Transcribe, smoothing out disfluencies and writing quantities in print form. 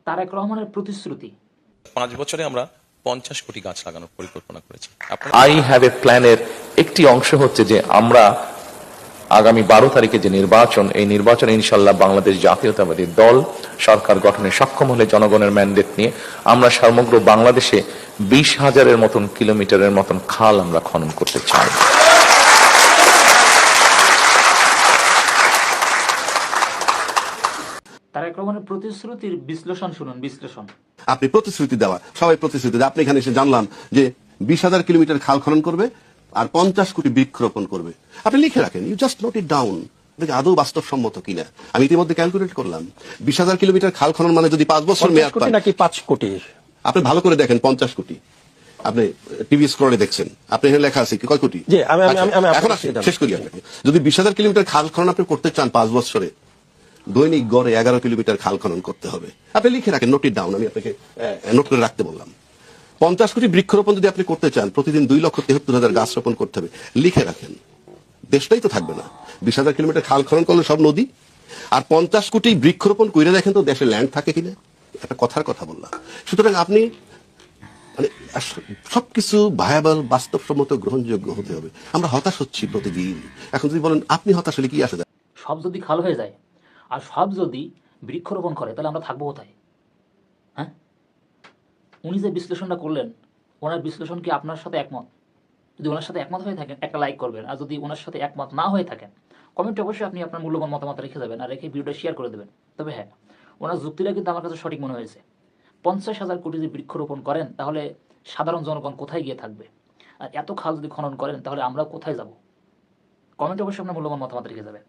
তারেক রহমানের প্রতিশ্রুতি 5 বছরে আমরা 50 কোটি গাছ লাগানোর পরিকল্পনা করেছি। আই হ্যাভ এ প্ল্যানের একটি অংশ হচ্ছে যে আমরা আগামী 12 তারিখে যে নির্বাচন, এই নির্বাচনে ইনশাল্লাহ বাংলাদেশ জাতীয়তাবাদী দল সরকার গঠনে সক্ষম হলে জনগণের ম্যান্ডেট নিয়ে আমরা সমগ্র বাংলাদেশে 20,000-এর মতন কিলোমিটারের মতন খাল আমরা খনন করতে চাই। তারেক রহমানের প্রতিশ্রুতির বিশ্লেষণ শুনুন, বিশ্লেষণ। আপনি প্রতিশ্রুতি দেওয়া, সবাই প্রতিশ্রুতি দেয়, আপনি এখানে এসে জানলাম যে 20,000 কিলোমিটার খাল খনন করবে আর 50 কোটি বৃক্ষরোপণ করবে। আপনি লিখে রাখেন, you just note it down. আদৌ বাস্তবসম্মত কিনা আমি ইতিমধ্যে ক্যালকুলেট করলাম। 20,000 কিলোমিটার খাল খনন মানে যদি 5 বছর মেয়াদ পায় নাকি 5 কোটি, আপনি ভালো করে দেখেন 50 কোটি। আপনি টিভি স্ক্রলে দেখছেন, আপনি এখানে লেখা আছে কয় কোটি। এখন শেষ করি আপনাকে। যদি 20,000 কিলোমিটার খাল খনন আপনি করতে চান 5 বছরে, দৈনিক গড়ে 11 কিলোমিটার খাল খনন করতে হবে। আপনি লিখে রাখেন, নোট ইট ডাউন, আমি আপনাকে নোট করে রাখতে বললাম। 50 কোটি বৃক্ষরোপণ যদি আপনি করতে চান, প্রতিদিন 2,73,000 গাছ রোপণ করতে হবে, লিখে রাখেন। দেশটাই তো থাকবে না। 20,000 কিলোমিটার খাল খনন করলে সব নদী, আর 50 কোটি বৃক্ষরোপণ করে দেখেন তো দেশে ল্যান্ড থাকে কিনা। একটা কথার কথা বললাম। সুতরাং আপনি মানে সবকিছু ভায়াবল, বাস্তবসম্মত, গ্রহণযোগ্য হতে হবে। আমরা হতাশ হচ্ছি প্রতিদিন। এখন যদি বলেন আপনি হতাশ হলে কি আসে যায়? সব যদি খাল হয়ে যায় আর সব যদি বৃক্ষরোপণ করে, তাহলে আমরা থাকবো কোথায়? হ্যাঁ, উনি যে বিশ্লেষণটা করলেন, ওনার বিশ্লেষণ কি আপনার সাথে একমত? যদি ওনার সাথে একমত হয়ে থাকেন, একটা লাইক করবেন। আর যদি ওনার সাথে একমত না হয়ে থাকেন, কমেন্টে অবশ্যই আপনি আপনার মূল্যবান মতামত রেখে যাবেন, আর রেখে ভিডিওটা শেয়ার করে দেবেন। তবে হ্যাঁ, ওনার যুক্তিটা কিন্তু আমার কাছে সঠিক মনে হয়েছে। 50,000 কোটি যদি বৃক্ষরোপণ করেন, তাহলে সাধারণ জনগণ কোথায় গিয়ে থাকবে? আর এত খাল যদি খনন করেন, তাহলে আমরা কোথায় যাব? কমেন্টে অবশ্যই আপনার মূল্যবান মতামত রেখে যাবেন।